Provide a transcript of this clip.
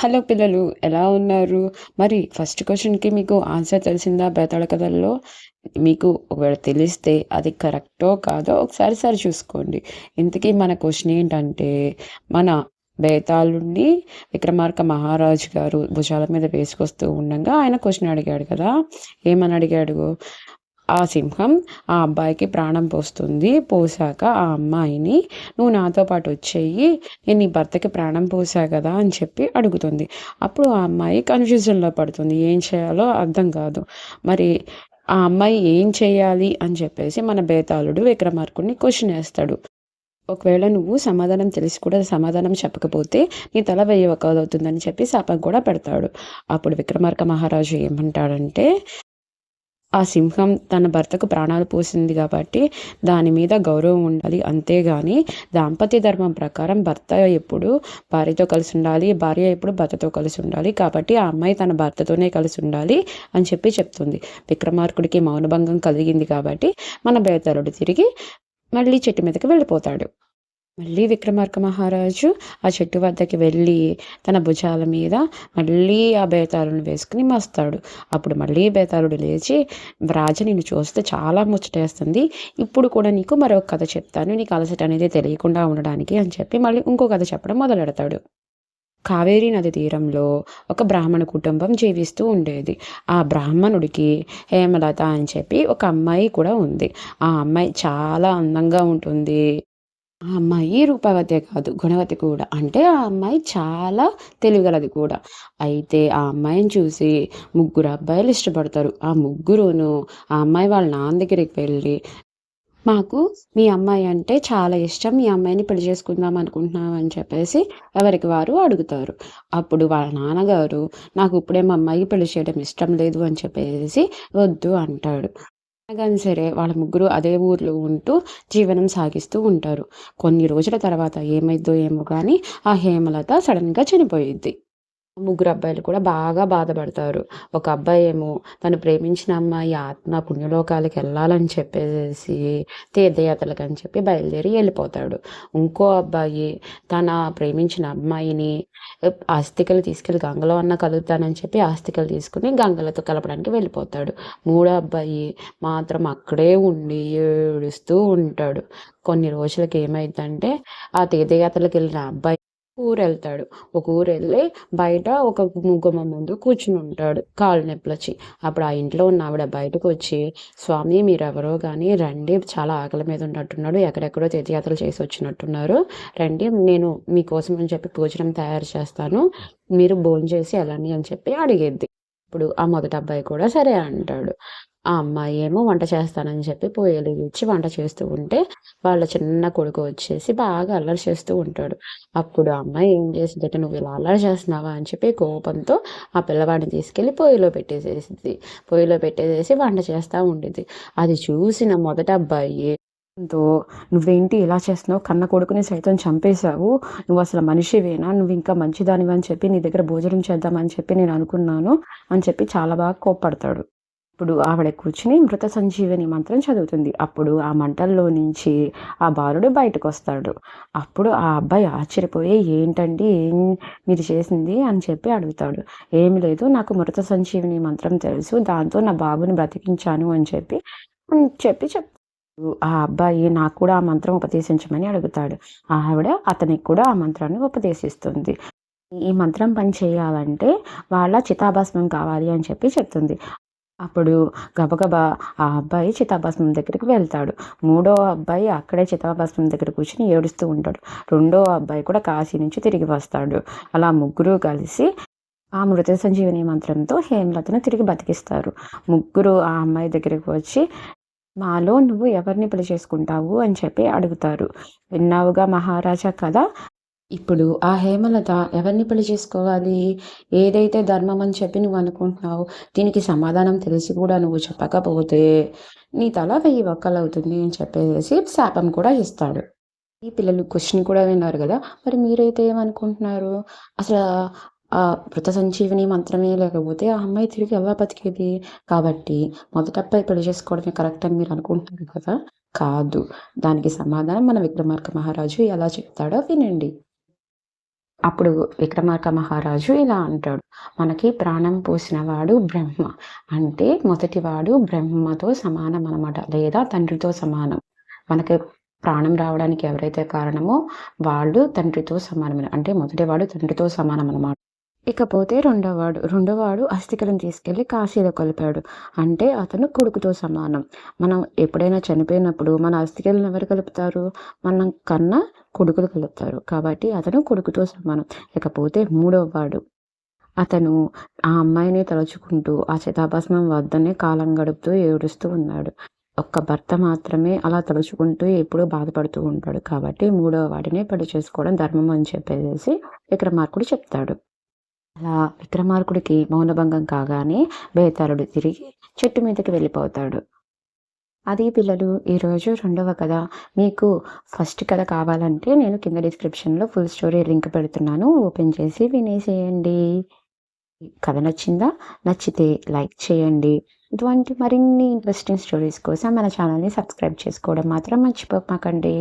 Hello పిల్లలు, ఎలా ఉన్నారు? మరి ఫస్ట్ క్వెషన్‌కి మీకు ఆన్సర్ తెలిసిందా బేతాళ కథల్లో? మీకు ఒకవేళ తెలిస్తే అది కరెక్టో కాదో ఒకసారి సరిచూసుకోండి. ఇంతకీ మన క్వెషన్ ఏంటంటే, మన బేతాళుడిని విక్రమార్క మహారాజు గారు భుజాల మీద వేసుకొస్తూ ఉండంగా ఆయన క్వెషన్ అడిగాడు కదా! ఏమని అడిగాడు? ఆ సింహం ఆ అబ్బాయికి ప్రాణం పోస్తుంది. పోసాక ఆ అమ్మాయిని "నువ్వు నాతో పాటు వచ్చేయి. నేను నీ భర్తకి ప్రాణం పోసా కదా" అని చెప్పి అడుగుతుంది. అప్పుడు ఆ అమ్మాయి కన్‌ఫ్యూజన్‌లో పడుతుంది. ఏం చేయాలో అర్థం కాదు. మరి ఆ అమ్మాయి ఏం చేయాలి అని చెప్పేసి మన బేతాళుడు విక్రమార్కుడిని క్వెషన్ ఏస్తాడు. ఒకవేళ నువ్వు సమాధానం తెలిసి కూడా సమాధానం చెప్పకపోతే నీ తల 1000 వక్కలవుతుందని చెప్పి శాపం కూడా పెడతాడు. అప్పుడు విక్రమార్క మహారాజు ఏమంటాడంటే, ఆ సింహం తన భర్తకు ప్రాణాలు పోసింది కాబట్టి దాని మీద గౌరవం ఉండాలి. అంతేగాని దాంపత్య ధర్మం ప్రకారం భర్త ఎప్పుడు భార్యతో కలిసి ఉండాలి, భార్య ఎప్పుడు భర్తతో కలిసి ఉండాలి. కాబట్టి ఆ అమ్మాయి తన భర్తతోనే కలిసి ఉండాలి అని చెప్పి చెప్తుంది. విక్రమార్కుడికి మౌనభంగం కలిగింది కాబట్టి మన బేతాళుడు తిరిగి మళ్ళీ చెట్టు మీదకి వెళ్ళిపోతాడు. మళ్ళీ విక్రమార్క మహారాజు ఆ చెట్టు వద్దకి వెళ్ళి తన భుజాల మీద మళ్ళీ ఆ బేతాళుని వేసుకుని మస్తాడు. అప్పుడు మళ్ళీ బేతాళుడు లేచి, రాజు నిన్ను చూస్తే చాలా ముచ్చటేస్తుంది. ఇప్పుడు కూడా నీకు మరొక కథ చెప్తాను. నీకు అలసట అనేది తెలియకుండా ఉండడానికి అని చెప్పి మళ్ళీ ఇంకో కథ చెప్పడం మొదలెడతాడు. కావేరీ నది తీరంలో ఒక బ్రాహ్మణ కుటుంబం జీవిస్తూ ఉండేది. ఆ బ్రాహ్మణుడికి హేమలత అని చెప్పి ఒక అమ్మాయి కూడా ఉంది. ఆ అమ్మాయి చాలా అందంగా ఉంటుంది. ఆ అమ్మాయి రూపవతే కాదు, గుణవతి కూడా. అంటే ఆ అమ్మాయి చాలా తెలివిగలది కూడా. అయితే ఆ అమ్మాయిని చూసి ముగ్గురు అబ్బాయిలు ఇష్టపడతారు. ఆ ముగ్గురును ఆ అమ్మాయి వాళ్ళ నాన్న దగ్గరికి వెళ్ళి, "మాకు మీ అమ్మాయి అంటే చాలా ఇష్టం. మీ అమ్మాయిని పెళ్లి చేసుకుందాం అనుకుంటున్నాం" అని చెప్పేసి ఎవరికి వారు అడుగుతారు. అప్పుడు వాళ్ళ నాన్నగారు, "నాకు ఇప్పుడే మా అమ్మాయికి పెళ్లి చేయడం ఇష్టం లేదు" అని చెప్పేసి వద్దు అంటాడు. గాని సరే వాళ్ళ ముగ్గురు అదే ఊర్లో ఉంటూ జీవనం సాగిస్తూ ఉంటారు. కొన్ని రోజుల తర్వాత ఏమైద్దో ఏమో గానీ ఆ హేమలత సడెన్‌గా చనిపోయిద్ది. ముగ్గురు అబ్బాయిలు కూడా బాగా బాధపడతారు. ఒక అబ్బాయేమో తను ప్రేమించిన అమ్మాయి ఆత్మ పుణ్యలోకాలకెళ్ళాలని చెప్పేసేసి తీర్థయాత్రలకని చెప్పి బయలుదేరి ఎళ్ళిపోతాడు. ఇంకో అబ్బాయి తన ప్రేమించిన అమ్మాయిని అస్థికలు తీసుకెళ్ళి గంగలో అన్నా కలుపుతానని చెప్పి అస్థికలు తీసుకొని గంగలతో కలపడానికి వెళ్ళిపోతాడు. మూడో అబ్బాయి మాత్రం అక్కడే ఉండి ఏడుస్తూ ఉంటాడు. కొన్ని రోజులకి ఏమైద్దంటే ఆ తీర్థయాత్రలకెళ్ళిన అబ్బాయి ఊరెళ్తాడు. ఒక ఊరెళ్ళి బయట ఒక గుమ్మ ముందు కూర్చునుంటాడు కాళ్ళు నొప్పులొచ్చి. అప్పుడు ఆ ఇంట్లో ఉన్న ఆవిడ బయటకొచ్చి, "స్వామి మీరెవరో గాని రండి, చాలా ఆకలి మీద ఉన్నట్టున్నాడు. ఎక్కడెక్కడో తీర్థయాత్రలు చేసి వచ్చినట్టున్నారు. రండి నేను మీకోసం అని చెప్పి భోజనం తయారు చేస్తాను. మీరు భోంచేసి ఎళ్ళండి" అని చెప్పి అడిగిద్ది. ఇప్పుడు ఆ మొదటి అబ్బాయి కూడా సరే అంటాడు. ఆ అమ్మాయి ఏమో వంట చేస్తానని చెప్పి పొయ్యెలిగించి వంట చేస్తూ ఉంటే, వాళ్ళ చిన్న కొడుకు వచ్చేసి బాగా అల్లరి చేస్తూ ఉంటాడు. అప్పుడు ఆ అమ్మాయి ఏం చేసిద్దంటే, "నువ్విలా అల్లరి చేస్తున్నావా" అని చెప్పి కోపంతో ఆ పిల్లవాడిని తీసుకెళ్ళి పొయ్యిలో పెట్టేసేసిద్ది. పొయ్యిలో పెట్టేసేసి వంట చేస్తా ఉండిద్ది. అది చూసిన మొదటి అబ్బాయి తో "నువ్వేంటి ఇలా చేస్తున్నావు? కన్న కొడుకుని సైతం చంపేశావు. నువ్వసలు మనిషివేనా? నువ్వింకా మంచిదానివని చెప్పి నీ దగ్గర భోజనం చేద్దామని చెప్పి నేననుకున్నాను" అని చెప్పి చాలా బాగా కోప్పడతాడు. ఇప్పుడు ఆవిడ కూర్చుని మృత సంజీవని మంత్రం చదువుతుంది. అప్పుడు ఆ మంటల్లో నుంచి ఆ బాలుడు బయటకొస్తాడు. అప్పుడు ఆ అబ్బాయి ఆశ్చర్యపోయి, "ఏంటండి ఏం మీరు చేసింది" అని చెప్పి అడుగుతాడు. "ఏమి లేదు, నాకు మృత సంజీవని మంత్రం తెలుసు. దాంతో నా బాబుని బ్రతికించాను" అని చెప్పి చెప్తాడు. ఆ అబ్బాయి నాకు కూడా ఆ మంత్రం ఉపదేశించమని అడుగుతాడు. ఆవిడ అతనికి కూడా ఆ మంత్రాన్ని ఉపదేశిస్తుంది. ఈ మంత్రం పని చేయాలంటే వాళ్ళ చితాభస్మం కావాలి అని చెప్పి చెప్తుంది. అప్పుడు గబగబా ఆ అబ్బాయి చితాభస్మం దగ్గరికి వెళ్తాడు. మూడో అబ్బాయి అక్కడే చితాభస్మం దగ్గర కూర్చొని ఏడుస్తూ ఉంటాడు. రెండో అబ్బాయి కూడా కాశీ నుంచి తిరిగి వస్తాడు. అలా ముగ్గురు కలిసి ఆ మృత సంజీవని మంత్రంతో హేమలతను తిరిగి బతికిస్తారు. ముగ్గురు ఆ అమ్మాయి దగ్గరికి వచ్చి, "మాలో నువ్వు ఎవరిని పెళ్లి చేసుకుంటావు" అని చెప్పి అడుగుతారు. "విన్నావుగా మహారాజా కథ. ఇప్పుడు ఆ హేమలత ఎవరిని పెళ్లి చేసుకోవాలి? ఏదైతే ధర్మం అని చెప్పి నువ్వు అనుకుంటున్నావో, దీనికి సమాధానం తెలిసి కూడా నువ్వు చెప్పకపోతే నీ తల 1000 వక్కలవుతుంది" అని చెప్పేసేసి శాపం కూడా ఇస్తాడు. ఈ పిల్లలు క్వెషన్ కూడా విన్నారు గదా! మరి మీరైతే ఏమనుకుంటున్నారు? అసలా మృత సంజీవని మంత్రమే లేకపోతే ఆ అమ్మాయి తిరిగి ఎలా బతికేది? కాబట్టి మొదటి అబ్బాయి పెళ్లి చేసుకోవడమే కరెక్ట్ అని మీరు అనుకుంటున్నారు కదా! కాదు. దానికి సమాధానం మన విక్రమార్క మహారాజు ఎలా చెప్తాడో వినండి. అప్పుడు విక్రమార్క మహారాజు ఇలా అంటాడు, మనకి ప్రాణం పోసినవాడు బ్రహ్మ. అంటే మొదటివాడు బ్రహ్మతో సమానం అనమాట, లేదా తండ్రితో సమానం. మనకి ప్రాణం రావడానికి ఎవరైతే కారణమో వాళ్ళు తండ్రితో సమానమైన, అంటే మొదటివాడు తండ్రితో సమానం అనమాట. ఇకపోతే రెండోవాడు అస్థికలను తీసుకెళ్ళి కాశీలో కలిపాడు. అంటే అతను కొడుకుతో సమానం. మనం ఎప్పుడైనా చనిపోయినప్పుడు మన అస్థికలను ఎవరు కలుపుతారు? మనం కన్నా కొడుకులు కలుపుతారు. కాబట్టి అతను కొడుకుతో సమానం. ఇకపోతే మూడోవాడు, అతను ఆ అమ్మాయిని తలుచుకుంటూ ఆ చితాభస్మం వద్దనే కాలం గడుపుతూ ఏడుస్తూ ఉన్నాడు. ఒక్క భర్త మాత్రమే అలా తలుచుకుంటూ ఎప్పుడూ బాధపడుతూ ఉంటాడు. కాబట్టి మూడవ వాడిని పెళ్లి చేసుకోవడం ధర్మం అని చెప్పేసి విక్రమార్కుడు చెప్తాడు. అలా విక్రమార్కుడికి మౌనభంగం కాగానే బేతాళుడు తిరిగి చెట్టు మీదకి వెళ్ళిపోతాడు. అది పిల్లలు ఈరోజు రెండవ కథ. మీకు ఫస్ట్ కథ కావాలంటే నేను కింద డిస్క్రిప్షన్లో ఫుల్ స్టోరీ లింక్ పెడుతున్నాను, ఓపెన్ చేసి వినేసేయండి. కథ నచ్చిందా? నచ్చితే లైక్ చేయండి. ఇటువంటి మరిన్ని ఇంట్రెస్టింగ్ స్టోరీస్ కోసం మన ఛానల్ని సబ్స్క్రైబ్ చేసుకోవడం మాత్రం మర్చిపోకండి.